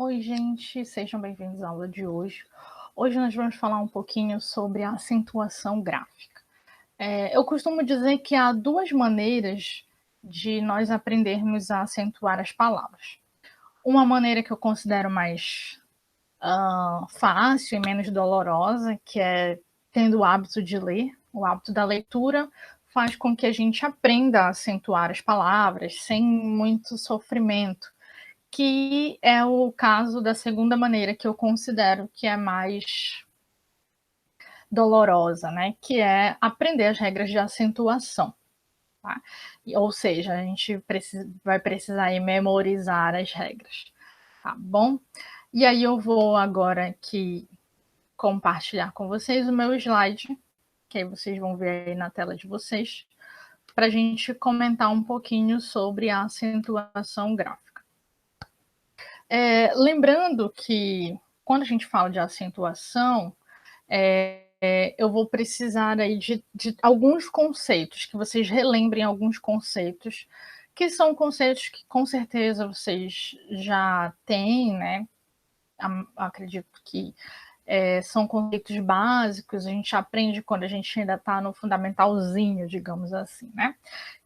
Oi, gente, sejam bem-vindos à aula de hoje. Hoje nós vamos falar um pouquinho sobre a acentuação gráfica. Eu costumo dizer que há duas maneiras de nós aprendermos a acentuar as palavras. Uma maneira que eu considero mais fácil e menos dolorosa, que é tendo o hábito de ler. O hábito da leitura faz com que a gente aprenda a acentuar as palavras sem muito sofrimento, que é o caso da segunda maneira que eu considero que é mais dolorosa, né, que é aprender as regras de acentuação, tá. Ou seja, a gente vai precisar aí memorizar as regras, tá bom? E aí eu vou agora aqui compartilhar com vocês o meu slide, que aí vocês vão ver aí na tela de vocês, pra gente comentar um pouquinho sobre a acentuação gráfica. Lembrando que quando a gente fala de acentuação, eu vou precisar aí de alguns conceitos, que vocês relembrem alguns conceitos, que são conceitos que com certeza vocês já têm, né? Acredito que são conceitos básicos, a gente aprende quando a gente ainda está no fundamentalzinho, digamos assim, né?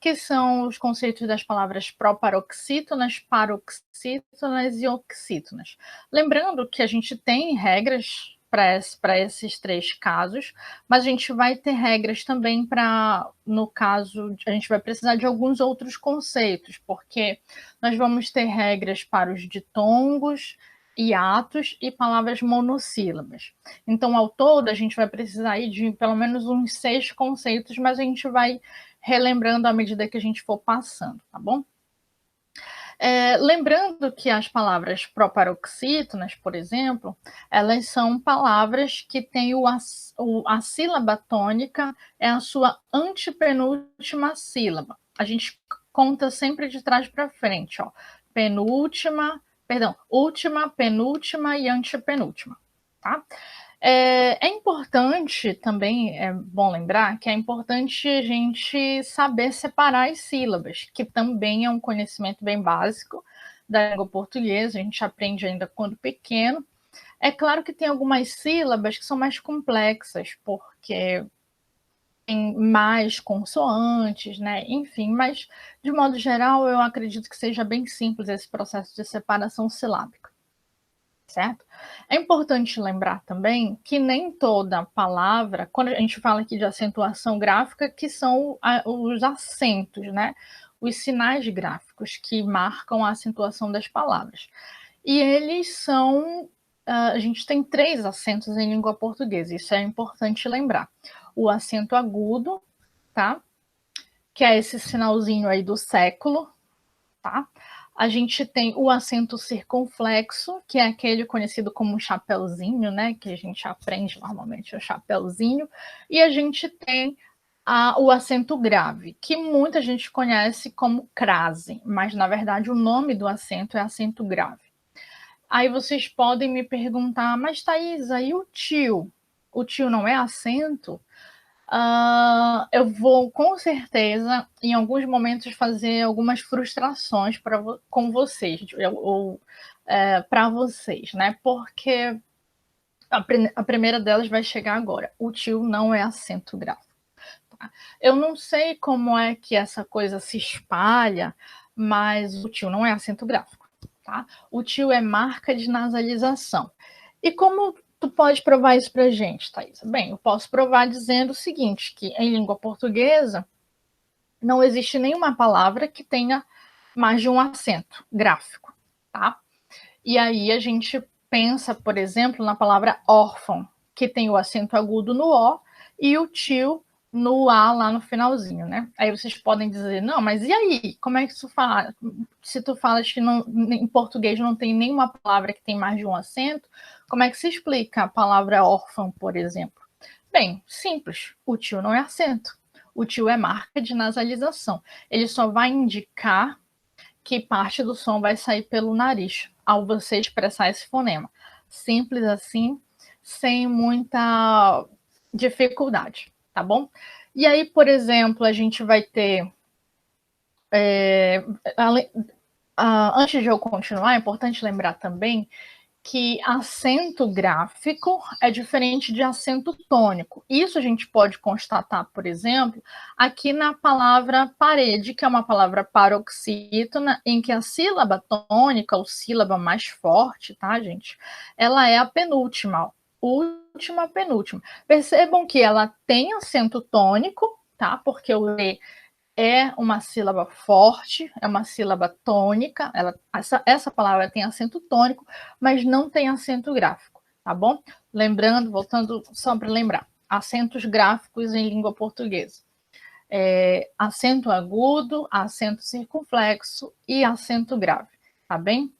Que são os conceitos das palavras proparoxítonas, paroxítonas e oxítonas. Lembrando que a gente tem regras para esses três casos, mas a gente vai ter regras também para, no caso, a gente vai precisar de alguns outros conceitos, porque nós vamos ter regras para os ditongos, hiatos e palavras monossílabas. Então, ao todo, a gente vai precisar aí de pelo menos uns 6 conceitos, mas a gente vai relembrando à medida que a gente for passando, tá bom? Lembrando que as palavras proparoxítonas, por exemplo, elas são palavras que têm a sílaba tônica é a sua antepenúltima sílaba. A gente conta sempre de trás para frente, ó. Última, penúltima e antepenúltima, tá? É importante também, é bom lembrar que é importante a gente saber separar as sílabas, que também é um conhecimento bem básico da língua portuguesa, a gente aprende ainda quando pequeno. É claro que tem algumas sílabas que são mais complexas, porque tem mais consoantes, né? Enfim, mas de modo geral eu acredito que seja bem simples esse processo de separação silábica. Certo? É importante lembrar também que nem toda palavra, quando a gente fala aqui de acentuação gráfica, que são os acentos, né? Os sinais gráficos que marcam a acentuação das palavras. E eles são. A gente tem 3 acentos em língua portuguesa, isso é importante lembrar. O acento agudo, tá? Que é esse sinalzinho aí do século, tá? A gente tem o acento circunflexo, que é aquele conhecido como chapeuzinho, né? Que a gente aprende normalmente o chapeuzinho. E a gente tem o acento grave, que muita gente conhece como crase, mas na verdade o nome do acento é acento grave. Aí vocês podem me perguntar, mas Thaisa, e o tio? O tio não é acento? Eu vou com certeza, em alguns momentos, fazer algumas frustrações com vocês, ou para vocês, né? Porque a primeira delas vai chegar agora. O tio não é acento grave. Tá? Eu não sei como é que essa coisa se espalha, mas o tio não é acento gráfico. Tá? O tio é marca de nasalização. E como tu pode provar isso pra gente, Thaisa? Bem, eu posso provar dizendo o seguinte, que em língua portuguesa não existe nenhuma palavra que tenha mais de um acento gráfico, tá? E aí a gente pensa, por exemplo, na palavra órfão, que tem o acento agudo no O e o tio no A lá no finalzinho, né? Aí vocês podem dizer, não, mas e aí? Como é que tu fala? Se tu falas que não, em português não tem nenhuma palavra que tem mais de um acento, como é que se explica a palavra órfão, por exemplo? Bem, simples. O tio não é acento. O tio é marca de nasalização. Ele só vai indicar que parte do som vai sair pelo nariz ao você expressar esse fonema. Simples assim, sem muita dificuldade, tá bom? E aí, por exemplo, a gente vai ter Antes de eu continuar, é importante lembrar também que acento gráfico é diferente de acento tônico. Isso a gente pode constatar, por exemplo, aqui na palavra parede, que é uma palavra paroxítona, em que a sílaba tônica, ou sílaba mais forte, tá, gente? Ela é a penúltima, última, penúltima. Percebam que ela tem acento tônico, tá? Porque o E é uma sílaba forte, é uma sílaba tônica, essa palavra tem acento tônico, mas não tem acento gráfico, tá bom? Lembrando, voltando só para lembrar, acentos gráficos em língua portuguesa. Acento agudo, acento circunflexo e acento grave, tá bem?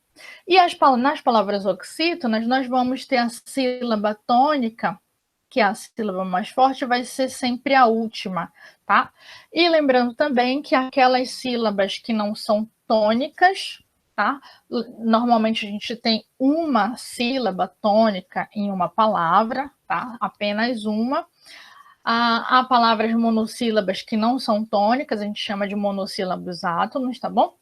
E nas palavras oxítonas, nós vamos ter a sílaba tônica, que é a sílaba mais forte, vai ser sempre a última, tá? E lembrando também que aquelas sílabas que não são tônicas, tá? Normalmente a gente tem uma sílaba tônica em uma palavra, tá? Apenas uma. Há palavras monossílabas que não são tônicas, a gente chama de monossílabos átonos, tá bom?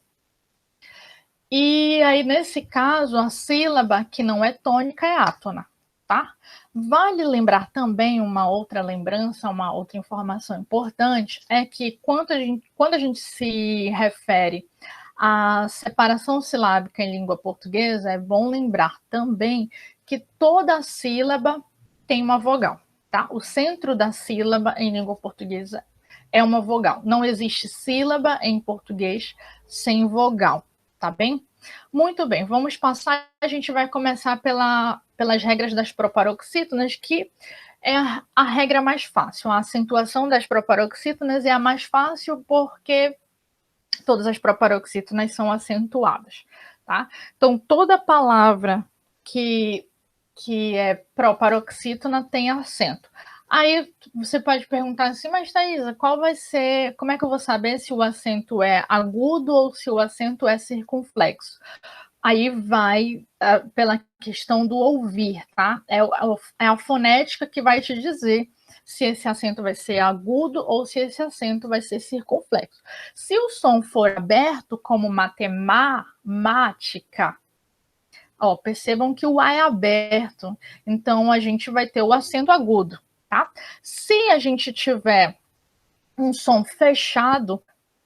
E aí, nesse caso, a sílaba que não é tônica é átona, tá? Vale lembrar também uma outra lembrança, uma outra informação importante, é que quando a gente se refere à separação silábica em língua portuguesa, é bom lembrar também que toda sílaba tem uma vogal, tá? O centro da sílaba em língua portuguesa é uma vogal. Não existe sílaba em português sem vogal, tá bem? Muito bem, vamos passar. A gente vai começar pelas regras das proparoxítonas, que é a regra mais fácil. A acentuação das proparoxítonas é a mais fácil porque todas as proparoxítonas são acentuadas, tá? Então, toda palavra que é proparoxítona tem acento. Aí você pode perguntar assim, mas Thaisa, como é que eu vou saber se o acento é agudo ou se o acento é circunflexo? Aí vai pela questão do ouvir, tá? É a fonética que vai te dizer se esse acento vai ser agudo ou se esse acento vai ser circunflexo. Se o som for aberto, como matemática, percebam que o A é aberto, então a gente vai ter o acento agudo, tá? Se a gente tiver um som fechado,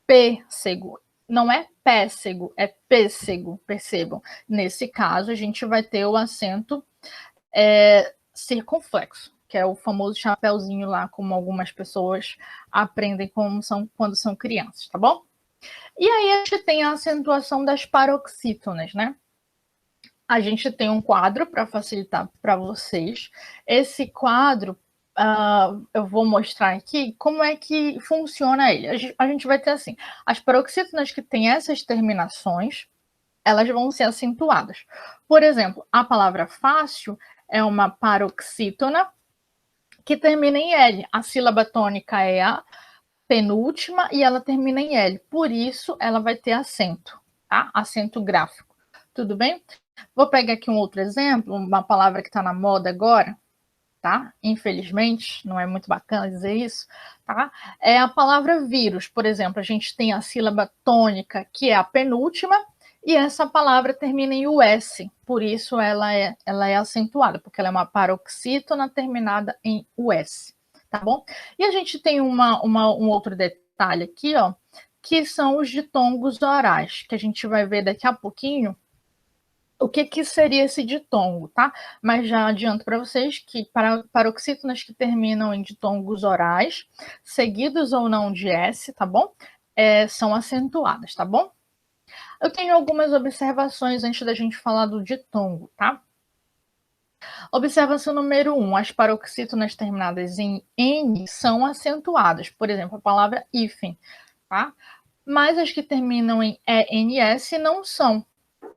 pêssego, não é pêssego, é pêssego, percebam. Nesse caso, a gente vai ter o acento circunflexo, que é o famoso chapeuzinho lá, como algumas pessoas aprendem quando são crianças, tá bom? E aí a gente tem a acentuação das paroxítonas, né? A gente tem um quadro para facilitar para vocês. Esse quadro, eu vou mostrar aqui como é que funciona ele. A gente vai ter assim, as paroxítonas que têm essas terminações, elas vão ser acentuadas. Por exemplo, a palavra fácil é uma paroxítona que termina em L. A sílaba tônica é a penúltima e ela termina em L. Por isso, ela vai ter acento, tá? Acento gráfico. Tudo bem? Vou pegar aqui um outro exemplo, uma palavra que está na moda agora, tá? Infelizmente, não é muito bacana dizer isso, tá? É a palavra vírus, por exemplo, a gente tem a sílaba tônica, que é a penúltima, e essa palavra termina em US, por isso ela é acentuada, porque ela é uma paroxítona terminada em US, tá bom? E a gente tem um outro detalhe aqui, ó, que são os ditongos orais, que a gente vai ver daqui a pouquinho, o que seria esse ditongo, tá? Mas já adianto para vocês que paroxítonas que terminam em ditongos orais, seguidos ou não de S, tá bom? São acentuadas, tá bom? Eu tenho algumas observações antes da gente falar do ditongo, tá? Observação número 1, as paroxítonas terminadas em N são acentuadas. Por exemplo, a palavra hífen, tá? Mas as que terminam em ENS não são,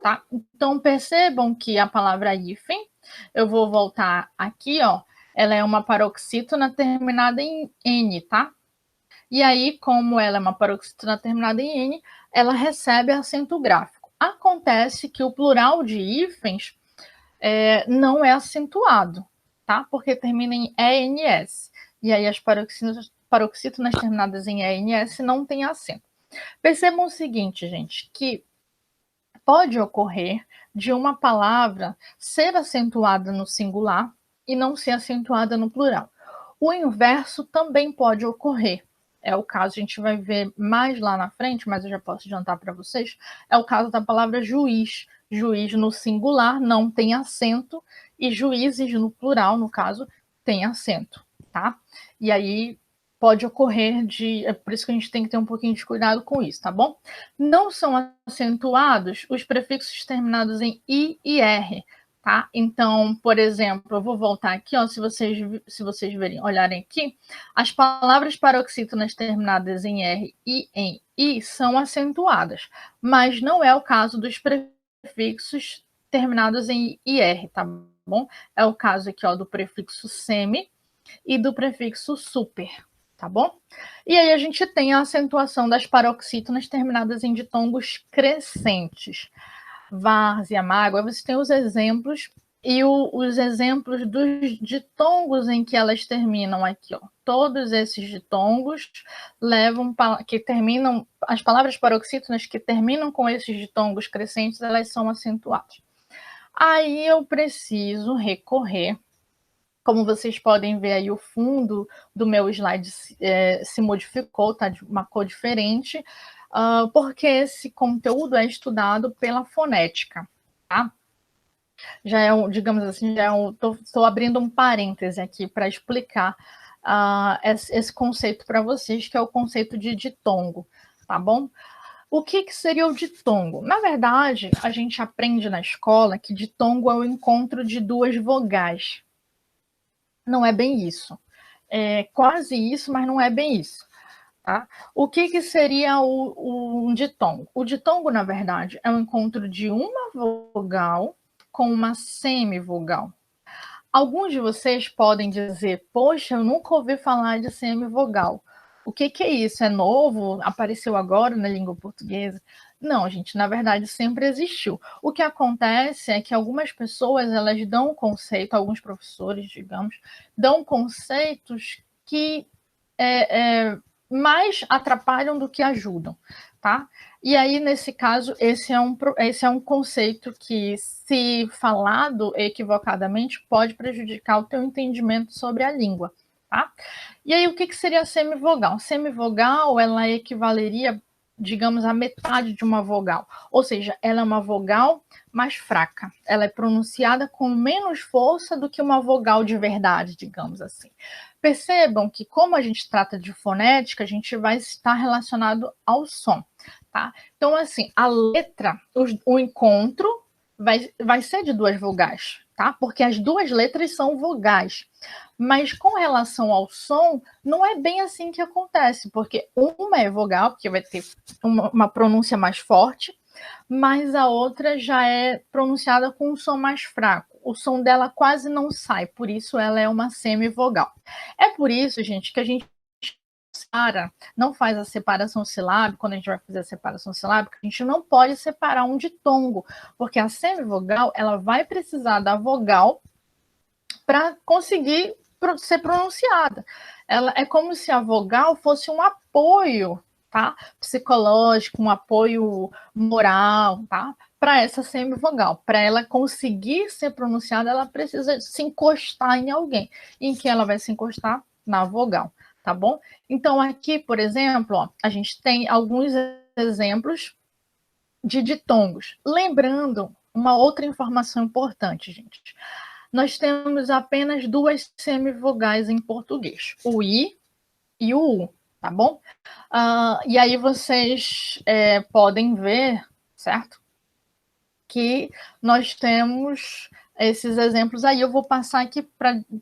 tá? Então, percebam que a palavra hífen, eu vou voltar aqui, ó, ela é uma paroxítona terminada em N, tá? E aí, como ela é uma paroxítona terminada em N, ela recebe acento gráfico. Acontece que o plural de hífens não é acentuado, tá? Porque termina em ENS. E aí as paroxítonas terminadas em ENS não têm acento. Percebam o seguinte, gente, que pode ocorrer de uma palavra ser acentuada no singular e não ser acentuada no plural. O inverso também pode ocorrer. É o caso, a gente vai ver mais lá na frente, mas eu já posso adiantar para vocês, é o caso da palavra juiz. Juiz no singular não tem acento e juízes no plural, no caso, tem acento, tá? E aí pode ocorrer de... É por isso que a gente tem que ter um pouquinho de cuidado com isso, tá bom? Não são acentuados os prefixos terminados em I e R, tá? Então, por exemplo, eu vou voltar aqui, ó, se vocês olharem aqui, as palavras paroxítonas terminadas em R e em I são acentuadas, mas não é o caso dos prefixos terminados em IR, tá bom? É o caso aqui, ó, do prefixo semi e do prefixo super, tá bom? E aí a gente tem a acentuação das paroxítonas terminadas em ditongos crescentes. Várzea, mágoa, você tem os exemplos e os exemplos dos ditongos em que elas terminam aqui, ó. Todos esses ditongos que terminam, as palavras paroxítonas que terminam com esses ditongos crescentes, elas são acentuadas. Aí eu preciso recorrer, como vocês podem ver aí, o fundo do meu slide se modificou, tá de uma cor diferente, porque esse conteúdo é estudado pela fonética, tá? Já é digamos assim, estou abrindo um parêntese aqui para explicar esse conceito para vocês, que é o conceito de ditongo, tá bom? O que seria o ditongo? Na verdade, a gente aprende na escola que ditongo é o encontro de duas vogais. Não é bem isso. É quase isso, mas não é bem isso. Tá? O que seria um ditongo? O ditongo, na verdade, é o encontro de uma vogal com uma semivogal. Alguns de vocês podem dizer, poxa, eu nunca ouvi falar de semivogal. O que é isso? É novo? Apareceu agora na língua portuguesa? Não, gente, na verdade sempre existiu. O que acontece é que algumas pessoas, elas dão conceito, alguns professores, digamos, dão conceitos que mais atrapalham do que ajudam, tá? E aí, nesse caso, esse é um conceito que, se falado equivocadamente, pode prejudicar o teu entendimento sobre a língua, tá? E aí, o que seria a semivogal? Semivogal, ela equivaleria, digamos, à metade de uma vogal. Ou seja, ela é uma vogal mais fraca. Ela é pronunciada com menos força do que uma vogal de verdade, digamos assim. Percebam que, como a gente trata de fonética, a gente vai estar relacionado ao som, tá? Então, assim, a letra, o encontro vai ser de duas vogais, tá? Porque as duas letras são vogais. Mas com relação ao som, não é bem assim que acontece, porque uma é vogal, porque vai ter uma pronúncia mais forte, mas a outra já é pronunciada com um som mais fraco. O som dela quase não sai, por isso ela é uma semivogal. É por isso, gente, que a gente não faz a separação silábica. Quando a gente vai fazer a separação silábica, a gente não pode separar um ditongo, porque a semivogal, ela vai precisar da vogal para conseguir ser pronunciada. Ela é como se a vogal fosse um apoio, tá? Psicológico, um apoio moral, tá? Para essa semivogal. Para ela conseguir ser pronunciada, ela precisa se encostar em alguém. Em que ela vai se encostar? Na vogal, tá bom? Então, aqui, por exemplo, ó, a gente tem alguns exemplos de ditongos. Lembrando uma outra informação importante, gente. Nós temos apenas duas semivogais em português, o I e o U, tá bom? E aí vocês podem ver, certo? Que nós temos esses exemplos aí. Eu vou passar aqui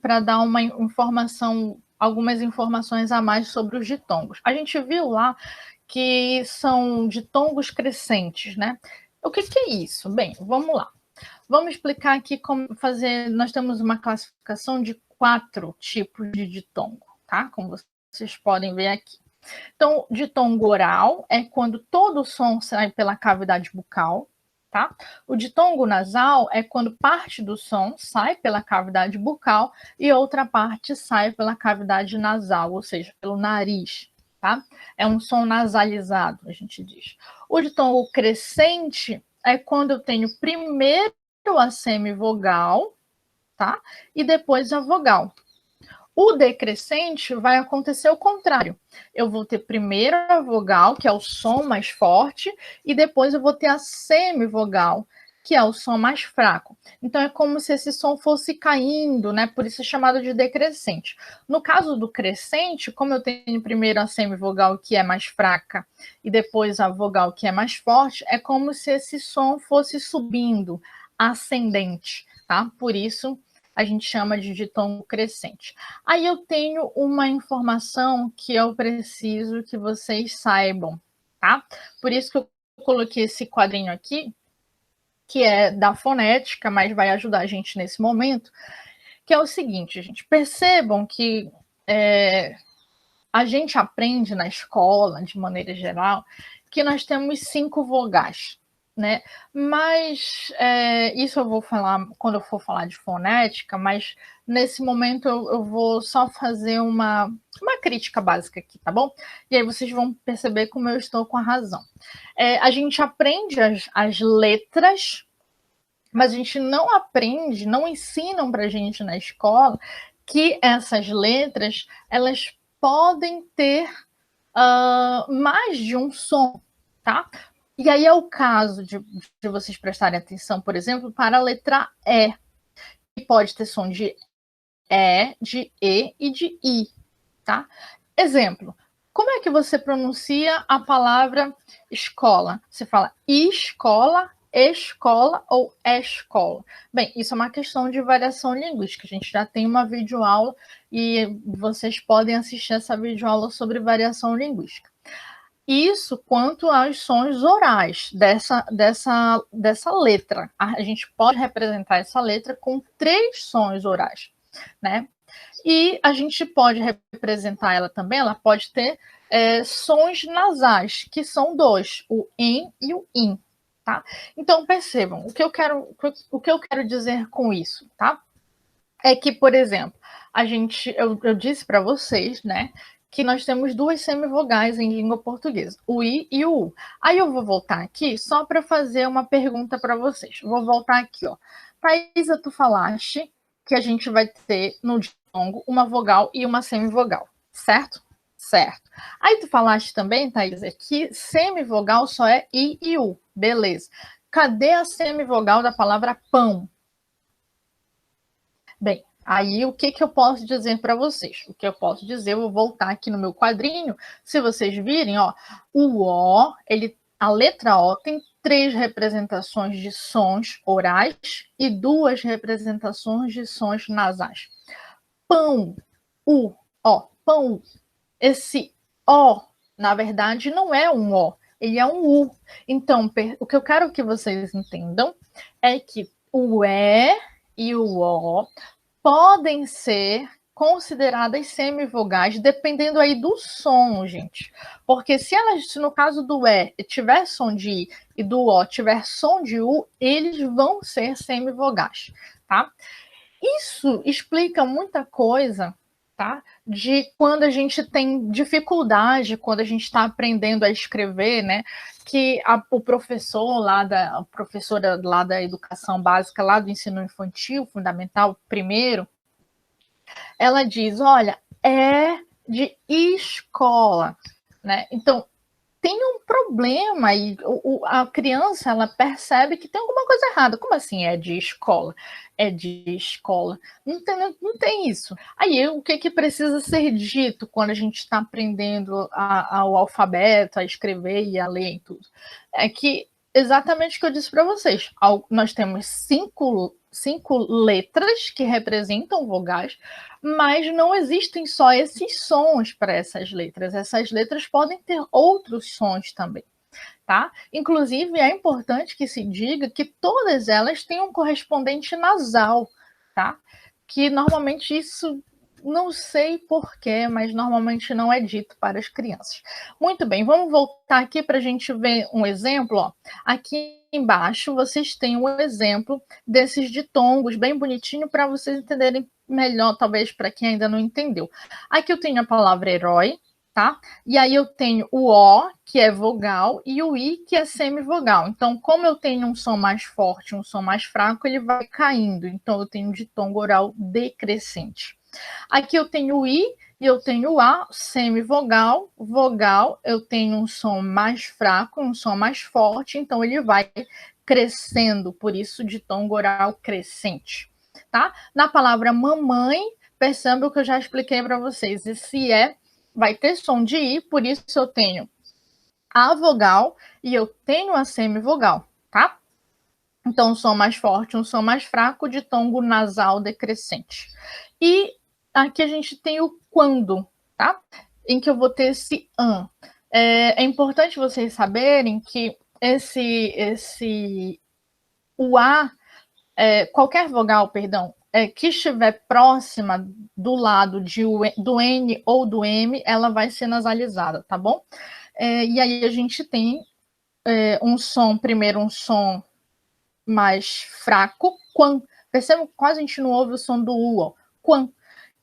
para dar uma informação, algumas informações a mais sobre os ditongos. A gente viu lá que são ditongos crescentes, né? O que é isso? Bem, vamos lá. Vamos explicar aqui como fazer. Nós temos uma classificação de 4 tipos de ditongo, tá? Como vocês podem ver aqui. Então, ditongo oral é quando todo o som sai pela cavidade bucal, tá? O ditongo nasal é quando parte do som sai pela cavidade bucal e outra parte sai pela cavidade nasal, ou seja, pelo nariz, tá? É um som nasalizado, a gente diz. O ditongo crescente é quando eu tenho primeiro a semivogal, tá? E depois a vogal. O decrescente vai acontecer o contrário. Eu vou ter primeiro a vogal, que é o som mais forte, e depois eu vou ter a semivogal, que é o som mais fraco. Então é como se esse som fosse caindo, né? Por isso é chamado de decrescente. No caso do crescente, como eu tenho primeiro a semivogal, que é mais fraca, e depois a vogal, que é mais forte, é como se esse som fosse subindo, ascendente, tá? Por isso a gente chama de ditongo crescente. Aí eu tenho uma informação que eu preciso que vocês saibam, tá? Por isso que eu coloquei esse quadrinho aqui, que é da fonética, mas vai ajudar a gente nesse momento, que é o seguinte, gente, percebam que a gente aprende na escola, de maneira geral, que nós temos 5 vogais, né? Mas isso eu vou falar quando eu for falar de fonética, mas nesse momento eu vou só fazer uma crítica básica aqui, tá bom? E aí vocês vão perceber como eu estou com a razão. A gente aprende as letras, mas a gente não aprende, não ensinam para a gente na escola que essas letras elas podem ter mais de um som, tá? E aí é o caso de vocês prestarem atenção, por exemplo, para a letra E, que pode ter som de E, de E e de I, tá? Exemplo, como é que você pronuncia a palavra escola? Você fala escola, escola ou escola? Bem, isso é uma questão de variação linguística. A gente já tem uma videoaula e vocês podem assistir essa videoaula sobre variação linguística. Isso quanto aos sons orais dessa letra. A gente pode representar essa letra com 3 sons orais, né? E a gente pode representar ela também, ela pode ter sons nasais, que são 2, o em e o in, tá? Então, percebam, o que eu quero dizer com isso, tá? É que, por exemplo, eu disse para vocês, né, que nós temos 2 semivogais em língua portuguesa, o i e o u. Aí eu vou voltar aqui só para fazer uma pergunta para vocês. Vou voltar aqui, ó. Thaisa, tu falaste que a gente vai ter no ditongo uma vogal e uma semivogal, certo? Certo. Aí tu falaste também, Thaisa, que semivogal só é i e u. Beleza. Cadê a semivogal da palavra pão? Bem, aí o que eu posso dizer para vocês? O que eu posso dizer, eu vou voltar aqui no meu quadrinho. Se vocês virem, ó, o O, a letra O tem 3 representações de sons orais e 2 representações de sons nasais. Pão, U, ó, pão. Esse O, na verdade, não é um O, ele é um U. Então, o que eu quero que vocês entendam é que o E e o O podem ser consideradas semivogais, dependendo aí do som, gente. Porque se no caso do E tiver som de I e do O tiver som de U, eles vão ser semivogais, tá? Isso explica muita coisa, tá? De quando a gente tem dificuldade, quando a gente está aprendendo a escrever, né? Que a professora lá da educação básica, lá do ensino infantil, fundamental, primeiro, ela diz, olha, é de escola, né? Então, tem um problema e a criança, ela percebe que tem alguma coisa errada. Como assim é de escola? É de escola. Não tem isso. Aí, o que precisa ser dito quando a gente está aprendendo o alfabeto, a escrever e a ler e tudo? É que, exatamente o que eu disse para vocês, nós temos 5 letras que representam vogais, mas não existem só esses sons para essas letras. Essas letras podem ter outros sons também, tá? Inclusive, é importante que se diga que todas elas têm um correspondente nasal, tá? Que normalmente isso, não sei porquê, mas normalmente não é dito para as crianças. Muito bem, vamos voltar aqui para a gente ver um exemplo, ó. Aqui embaixo vocês têm um exemplo desses ditongos bem bonitinho para vocês entenderem melhor, talvez para quem ainda não entendeu. Aqui eu tenho a palavra herói, tá? E aí eu tenho o O, que é vogal, e o I, que é semivogal. Então, como eu tenho um som mais forte, um som mais fraco, ele vai caindo. Então, eu tenho um ditongo oral decrescente. Aqui eu tenho o I e eu tenho o A, semivogal, vogal, eu tenho um som mais fraco, um som mais forte, então ele vai crescendo, por isso ditongo oral crescente, tá? Na palavra mamãe, perceba o que eu já expliquei para vocês, esse vai ter som de I, por isso eu tenho a vogal e eu tenho a semivogal, tá? Então, um som mais forte, um som mais fraco, ditongo nasal decrescente. E aqui a gente tem o quando, tá? Em que eu vou ter esse an. É importante vocês saberem que o A, qualquer vogal, perdão, que estiver próxima do lado do N ou do M, ela vai ser nasalizada, tá bom? E aí a gente tem primeiro um som mais fraco, quan. Percebam que quase a gente não ouve o som do U, ó. Quan,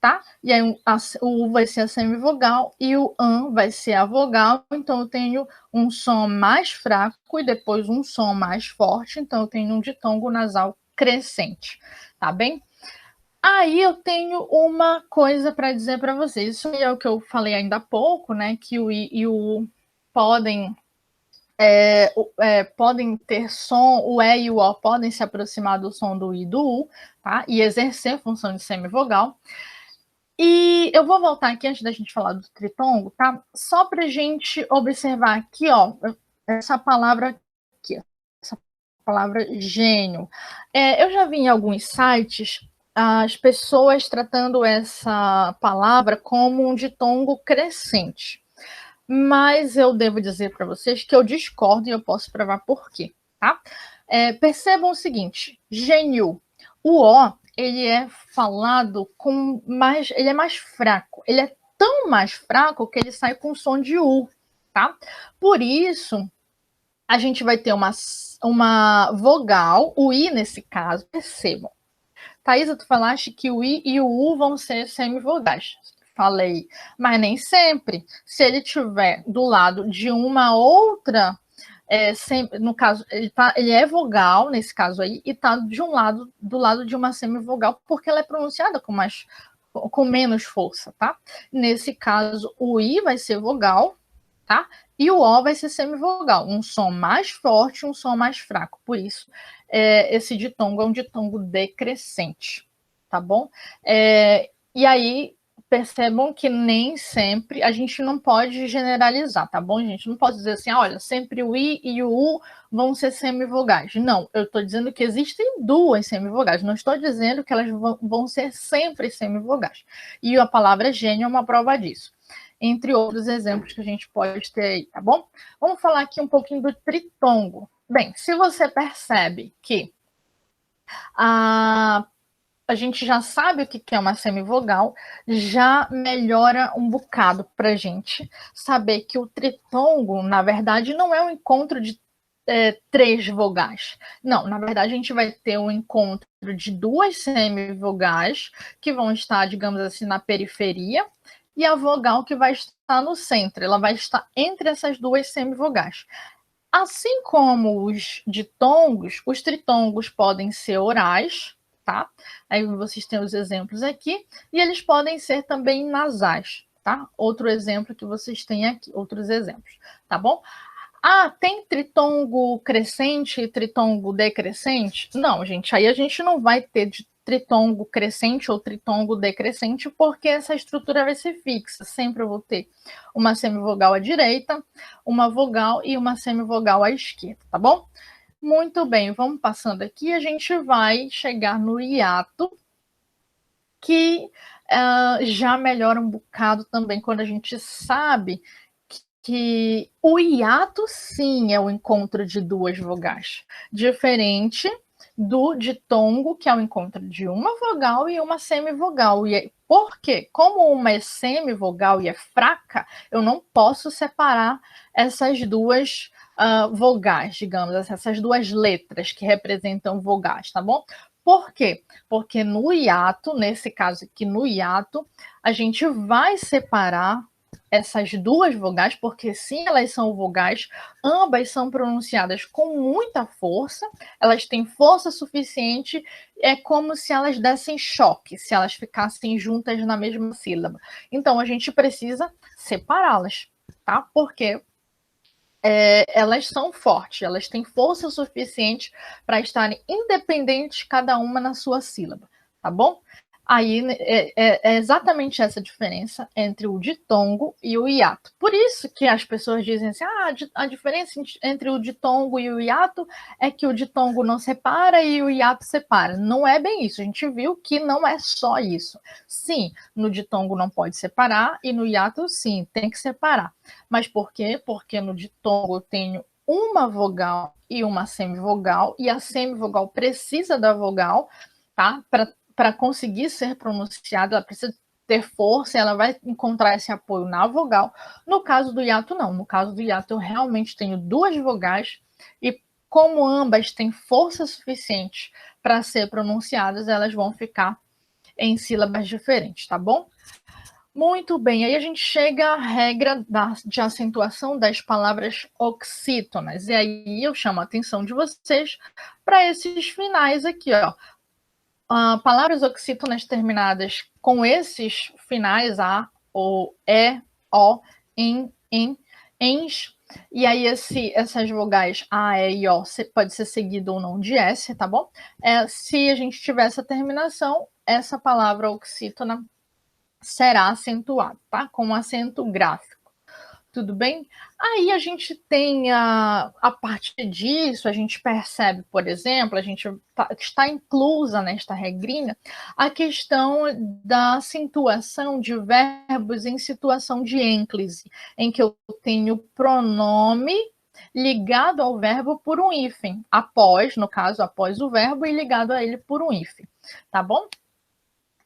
tá? E aí o U vai ser a semivogal e o AN vai ser a vogal, então eu tenho um som mais fraco e depois um som mais forte, então eu tenho um ditongo nasal crescente, tá bem? Aí eu tenho uma coisa para dizer para vocês, isso é o que eu falei ainda há pouco, né, que o I e o U podem ter som, o E e o O podem se aproximar do som do I e do U, tá? E exercer função de semivogal. E eu vou voltar aqui antes da gente falar do tritongo, tá? Só para a gente observar aqui, ó, essa palavra aqui, essa palavra gênio. Eu já vi em alguns sites as pessoas tratando essa palavra como um ditongo crescente. Mas eu devo dizer para vocês que eu discordo e eu posso provar por quê, tá? Percebam o seguinte, gênio, o O, ele é falado ele é mais fraco, ele é tão mais fraco que ele sai com som de U, tá? Por isso, a gente vai ter uma vogal, o I nesse caso, percebam. Thaisa, tu falaste que o I e o U vão ser semivogais. Falei, mas nem sempre. Se ele tiver do lado de uma outra, no caso, ele é vogal, nesse caso aí, e está do lado de uma semivogal, porque ela é pronunciada com menos força, tá? Nesse caso, o I vai ser vogal, tá? E o O vai ser semivogal, um som mais forte, um som mais fraco. Por isso, esse ditongo é um ditongo decrescente, tá bom? E aí, percebam que nem sempre a gente não pode generalizar, tá bom, gente? Não pode dizer assim, olha, sempre o I e o U vão ser semivogais. Não, eu estou dizendo que existem duas semivogais, não estou dizendo que elas vão ser sempre semivogais. E a palavra gênio é uma prova disso, entre outros exemplos que a gente pode ter aí, tá bom? Vamos falar aqui um pouquinho do tritongo. Bem, se você percebe que a gente já sabe o que é uma semivogal, já melhora um bocado para a gente saber que o tritongo, na verdade, não é um encontro de três vogais. Não, na verdade, a gente vai ter um encontro de duas semivogais que vão estar, digamos assim, na periferia, e a vogal que vai estar no centro. Ela vai estar entre essas duas semivogais. Assim como os ditongos, os tritongos podem ser orais, tá? Aí vocês têm os exemplos aqui, e eles podem ser também nasais, tá? Outro exemplo que vocês têm aqui, outros exemplos, tá bom? Tem tritongo crescente e tritongo decrescente? Não, gente, aí a gente não vai ter de tritongo crescente ou tritongo decrescente, porque essa estrutura vai ser fixa. Sempre eu vou ter uma semivogal à direita, uma vogal e uma semivogal à esquerda, tá bom? Muito bem, vamos passando aqui, a gente vai chegar no hiato, que já melhora um bocado também quando a gente sabe que o hiato, sim, é o encontro de duas vogais, diferente do ditongo, que é o encontro de uma vogal e uma semivogal. E por quê? Como uma é semivogal e é fraca, eu não posso separar essas duas vogais, digamos, essas duas letras que representam vogais, tá bom? Por quê? Porque no hiato, nesse caso aqui, no hiato, a gente vai separar essas duas vogais, porque sim, elas são vogais, ambas são pronunciadas com muita força, elas têm força suficiente, é como se elas dessem choque, se elas ficassem juntas na mesma sílaba. Então, a gente precisa separá-las, tá? Porque elas são fortes, elas têm força suficiente para estarem independentes, cada uma na sua sílaba, tá bom? Aí é exatamente essa diferença entre o ditongo e o hiato. Por isso que as pessoas dizem assim, a diferença entre o ditongo e o hiato é que o ditongo não separa e o hiato separa. Não é bem isso, a gente viu que não é só isso. Sim, no ditongo não pode separar e no hiato sim, tem que separar. Mas por quê? Porque no ditongo eu tenho uma vogal e uma semivogal, e a semivogal precisa da vogal, tá? Para conseguir ser pronunciada, ela precisa ter força, ela vai encontrar esse apoio na vogal. No caso do hiato, não. No caso do hiato, eu realmente tenho duas vogais e como ambas têm força suficiente para ser pronunciadas, elas vão ficar em sílabas diferentes, tá bom? Muito bem, aí a gente chega à regra de acentuação das palavras oxítonas. E aí eu chamo a atenção de vocês para esses finais aqui, ó. Palavras oxítonas terminadas com esses finais, a, o, e, o, em, ens, e aí essas vogais a, e, i, o pode ser seguido ou não de S, tá bom? Se a gente tiver essa terminação, essa palavra oxítona será acentuado, tá? Com um acento gráfico. Tudo bem? Aí a gente tem, a partir disso, a gente percebe, por exemplo, a gente está inclusa nesta regrinha a questão da acentuação de verbos em situação de ênclise, em que eu tenho pronome ligado ao verbo por um hífen, após, no caso, após o verbo e ligado a ele por um hífen, tá bom?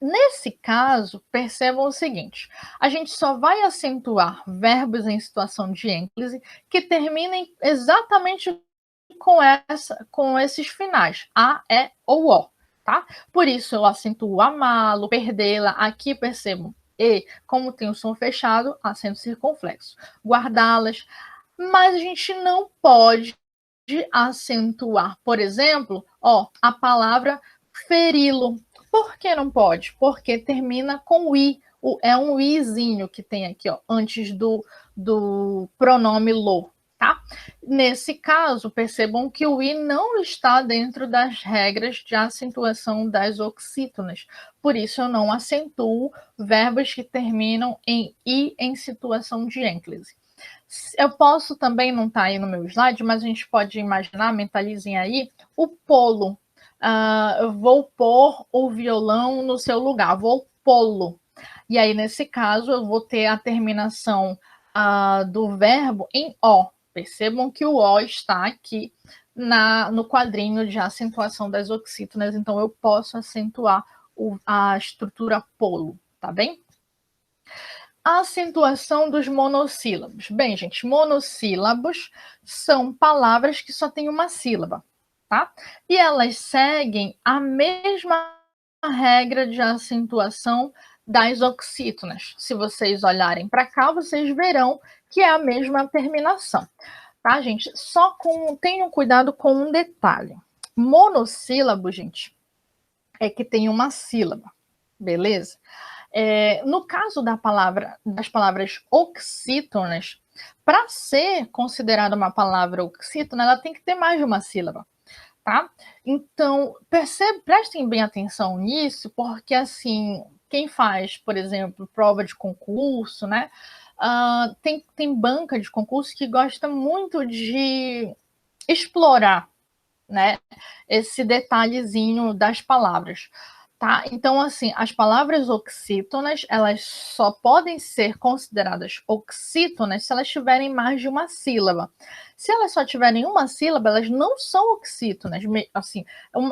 Nesse caso, percebam o seguinte: a gente só vai acentuar verbos em situação de ênclise que terminem exatamente com esses finais, a, e ou o, tá? Por isso eu acentuo amá-lo, perdê-la. Aqui percebam, e, como tem o som fechado, acento circunflexo. Guardá-las. Mas a gente não pode acentuar, por exemplo, a palavra feri-lo. Por que não pode? Porque termina com i. É um izinho que tem aqui, antes do pronome lo, tá? Nesse caso, percebam que o i não está dentro das regras de acentuação das oxítonas. Por isso, eu não acentuo verbos que terminam em i em situação de ênclise. Eu posso também, não está aí no meu slide, mas a gente pode imaginar, mentalizem aí, o polo. Eu vou pôr o violão no seu lugar, vou pô-lo. E aí, nesse caso, eu vou ter a terminação do verbo em O. Percebam que o O está aqui no quadrinho de acentuação das oxítonas, então eu posso acentuar a estrutura polo, tá bem? A acentuação dos monossílabos. Bem, gente, monossílabos são palavras que só têm uma sílaba, tá? E elas seguem a mesma regra de acentuação das oxítonas. Se vocês olharem para cá, vocês verão que é a mesma terminação, tá, gente? Tenham cuidado com um detalhe. Monossílabo, gente, é que tem uma sílaba, beleza? No caso das palavras oxítonas, para ser considerada uma palavra oxítona, ela tem que ter mais de uma sílaba, tá? Então, prestem bem atenção nisso, porque assim, quem faz, por exemplo, prova de concurso, né? Tem banca de concurso que gosta muito de explorar, né, esse detalhezinho das palavras. Tá? Então, assim, as palavras oxítonas, elas só podem ser consideradas oxítonas se elas tiverem mais de uma sílaba. Se elas só tiverem uma sílaba, elas não são oxítonas. Assim,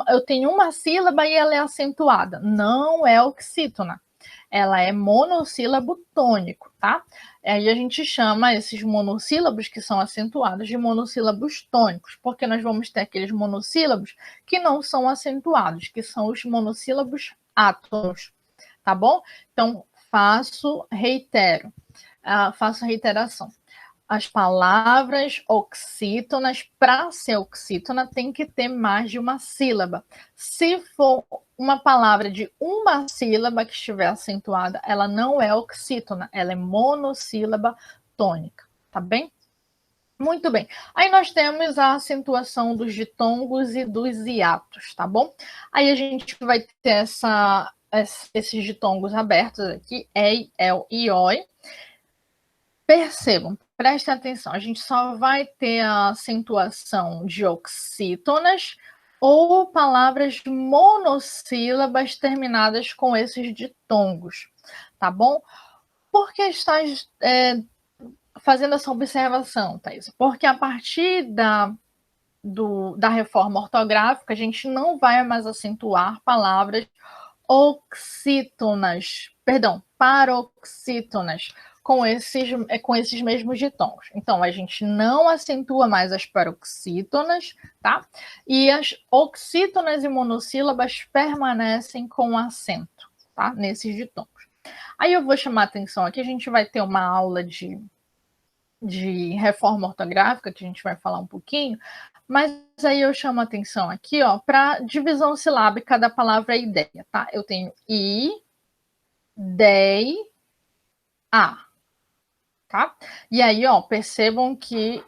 eu tenho uma sílaba e ela é acentuada. Não é oxítona. Ela é monossílabo tônico, tá? Aí a gente chama esses monossílabos que são acentuados de monossílabos tônicos, porque nós vamos ter aqueles monossílabos que não são acentuados, que são os monossílabos átonos, tá bom? Então, reitero. faço a reiteração. As palavras oxítonas, para ser oxítona, tem que ter mais de uma sílaba. Se for uma palavra de uma sílaba que estiver acentuada, ela não é oxítona, ela é monossílaba tônica, tá bem? Muito bem. Aí nós temos a acentuação dos ditongos e dos hiatos, tá bom? Aí a gente vai ter esses ditongos abertos aqui, ei, el e oi. Percebam, prestem atenção, a gente só vai ter a acentuação de oxítonas ou palavras monossílabas terminadas com esses ditongos, tá bom? Por que estás fazendo essa observação, Thaís? Porque a partir da reforma ortográfica, a gente não vai mais acentuar palavras oxítonas, perdão, paroxítonas, com esses mesmos ditongos. Então, a gente não acentua mais as paroxítonas, tá? E as oxítonas e monossílabas permanecem com acento, tá? Nesses ditongos. Aí eu vou chamar a atenção aqui, a gente vai ter uma aula de reforma ortográfica, que a gente vai falar um pouquinho, mas aí eu chamo a atenção aqui, ó, para divisão silábica da palavra ideia, tá? Eu tenho I, dei, a, tá? E aí, ó, percebam que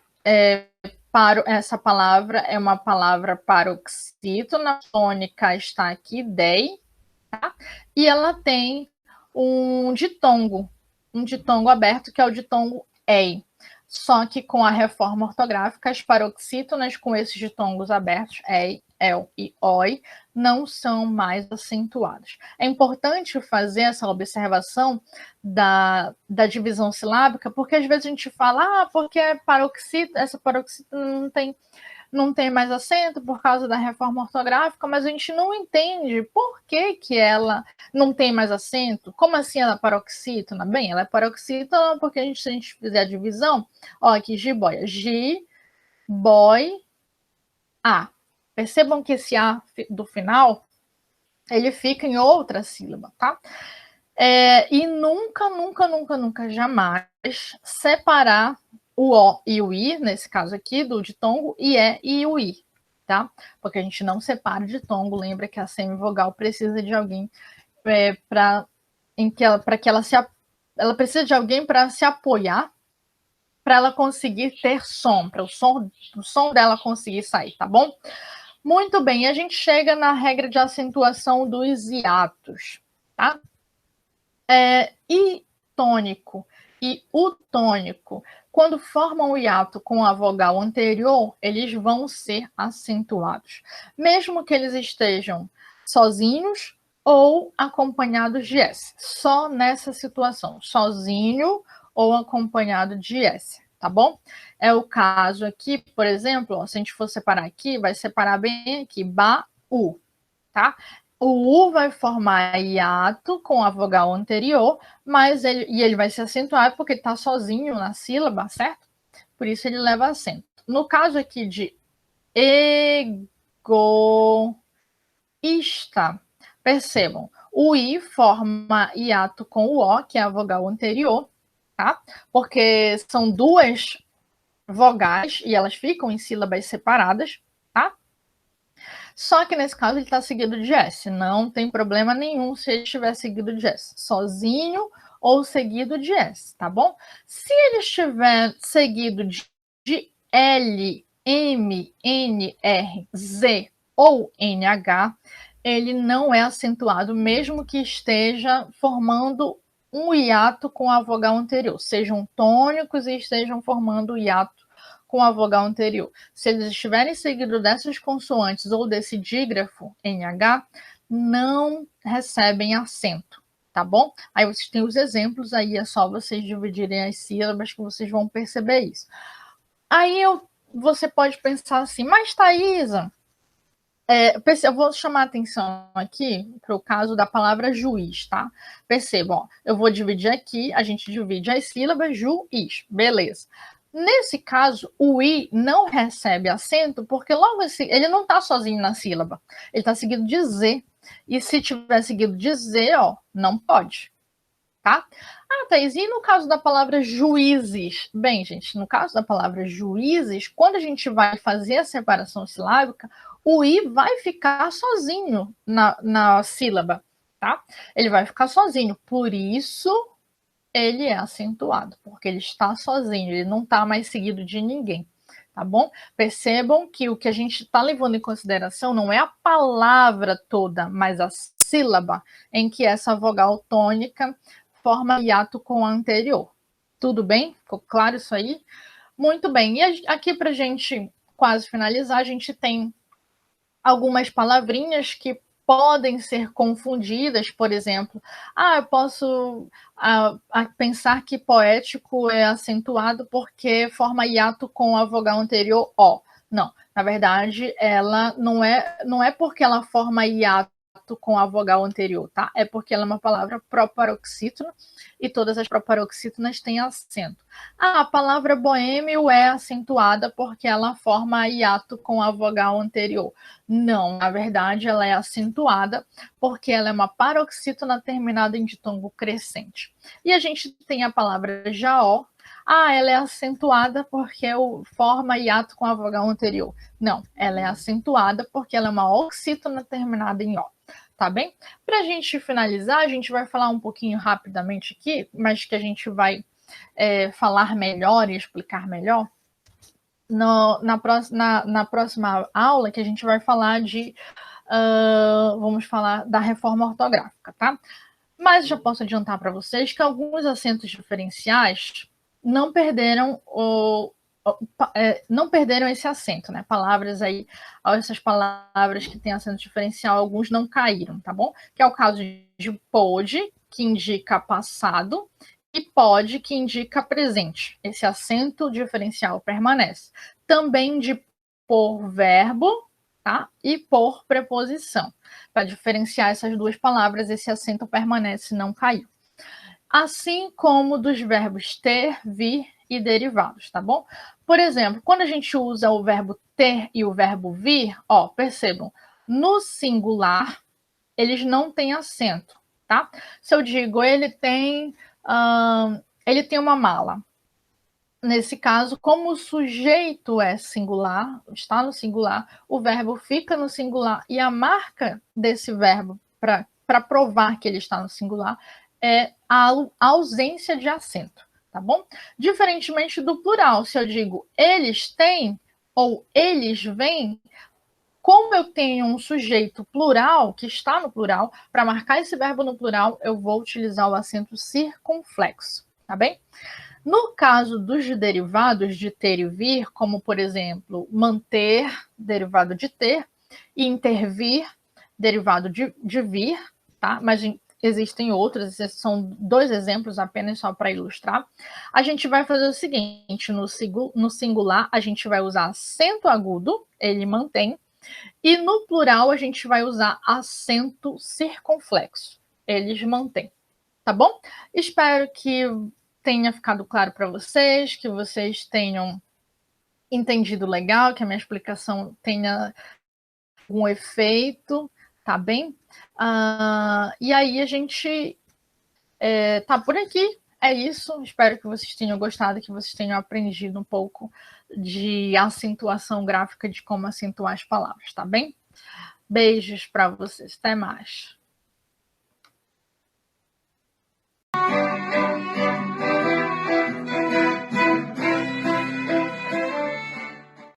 essa palavra é uma palavra paroxítona, tônica está aqui, dei, tá? E ela tem um ditongo aberto, que é o ditongo ei. Só que com a reforma ortográfica, as paroxítonas com esses ditongos abertos, ei, el e oi, não são mais acentuadas. É importante fazer essa observação da divisão silábica, porque às vezes a gente fala, porque essa paroxítona não tem mais acento por causa da reforma ortográfica, mas a gente não entende por que ela não tem mais acento. Como assim ela é paroxítona? Bem, ela é paroxítona porque se a gente fizer a divisão, ó, aqui jiboia, a. Percebam que esse a do final, ele fica em outra sílaba, tá? E nunca, jamais separar o O e o I, nesse caso aqui, do ditongo, e e o I, tá? Porque a gente não separa de ditongo, lembra que a semivogal precisa de alguém para que ela precisa de alguém para se apoiar, para ela conseguir ter som, para o som dela conseguir sair, tá bom? Muito bem, a gente chega na regra de acentuação dos hiatos, tá? I tônico e U tônico, quando formam o hiato com a vogal anterior, eles vão ser acentuados, mesmo que eles estejam sozinhos ou acompanhados de S. Só nessa situação, sozinho ou acompanhado de S, tá bom? É o caso aqui, por exemplo, ó, se a gente for separar aqui, vai separar bem aqui, ba-u, tá? O U vai formar hiato com a vogal anterior, mas ele vai se acentuar porque ele está sozinho na sílaba, certo? Por isso ele leva acento. No caso aqui de egoísta, percebam, o I forma hiato com o O, que é a vogal anterior, tá? Porque são duas vogais e elas ficam em sílabas separadas, tá? Só que nesse caso ele está seguido de S. Não tem problema nenhum se ele estiver seguido de S. Sozinho ou seguido de S, tá bom? Se ele estiver seguido de L, M, N, R, Z ou NH, ele não é acentuado, mesmo que esteja formando um hiato com a vogal anterior. Sejam tônicos e estejam formando hiato com a vogal anterior. Se eles estiverem seguidos dessas consoantes ou desse dígrafo NH, não recebem acento, tá bom? Aí vocês têm os exemplos, aí é só vocês dividirem as sílabas que vocês vão perceber isso. Aí você pode pensar assim, mas Thaisa, eu vou chamar a atenção aqui para o caso da palavra juiz, tá? Percebam, ó, eu vou dividir aqui, a gente divide as sílabas juiz, beleza. Nesse caso, o I não recebe acento porque logo ele não está sozinho na sílaba. Ele está seguido de Z. E se tiver seguido de Z, ó, não pode. tá? Ah, Thaís, e no caso da palavra juízes? Bem, gente, no caso da palavra juízes, quando a gente vai fazer a separação silábica, o i vai ficar sozinho na sílaba, tá? Ele vai ficar sozinho, por isso ele é acentuado, porque ele está sozinho, ele não está mais seguido de ninguém, tá bom? Percebam que o que a gente está levando em consideração não é a palavra toda, mas a sílaba em que essa vogal tônica forma hiato com a anterior. Tudo bem? Ficou claro isso aí? Muito bem. E aqui para a gente quase finalizar, a gente tem algumas palavrinhas que podem ser confundidas, por exemplo, eu posso pensar que poético é acentuado porque forma hiato com a vogal anterior O. Não, na verdade, ela não é porque ela forma hiato com a vogal anterior, tá? É porque ela é uma palavra proparoxítona e todas as proparoxítonas têm acento. A palavra boêmio é acentuada porque ela forma hiato com a vogal anterior. Não, na verdade, ela é acentuada porque ela é uma paroxítona terminada em ditongo crescente. E a gente tem a palavra jaó. Ela é acentuada porque forma hiato com a vogal anterior. Não, ela é acentuada porque ela é uma oxítona terminada em ó. Tá bem? Para a gente finalizar, a gente vai falar um pouquinho rapidamente aqui, mas que a gente vai falar melhor e explicar melhor na próxima aula, que a gente vai falar vamos falar da reforma ortográfica, tá? Mas já posso adiantar para vocês que alguns acentos diferenciais não perderam não perderam esse acento, né? Palavras aí, essas palavras que têm acento diferencial, alguns não caíram, tá bom? Que é o caso de pôde, que indica passado, e pode, que indica presente. Esse acento diferencial permanece. Também de por verbo, tá? E por preposição. Para diferenciar essas duas palavras, esse acento permanece, não caiu. Assim como dos verbos ter, vir e derivados, tá bom? Por exemplo, quando a gente usa o verbo ter e o verbo vir, percebam, no singular, eles não têm acento, tá? Se eu digo ele tem uma mala. Nesse caso, como o sujeito é singular, está no singular, o verbo fica no singular e a marca desse verbo para provar que ele está no singular é a ausência de acento, tá bom? Diferentemente do plural, se eu digo eles têm ou eles vêm, como eu tenho um sujeito plural, que está no plural, para marcar esse verbo no plural, eu vou utilizar o acento circunflexo, tá bem? No caso dos derivados de ter e vir, como, por exemplo, manter, derivado de ter, e intervir, derivado de vir, tá? Mas existem outros, esses são 2 exemplos apenas só para ilustrar. A gente vai fazer o seguinte, no singular a gente vai usar acento agudo, ele mantém, e no plural a gente vai usar acento circunflexo, eles mantêm, tá bom? Espero que tenha ficado claro para vocês, que vocês tenham entendido legal, que a minha explicação tenha algum efeito, tá bem? E aí a gente tá por aqui. É isso. Espero que vocês tenham gostado, que vocês tenham aprendido um pouco de acentuação gráfica, de como acentuar as palavras, tá bem? Beijos para vocês. Até mais.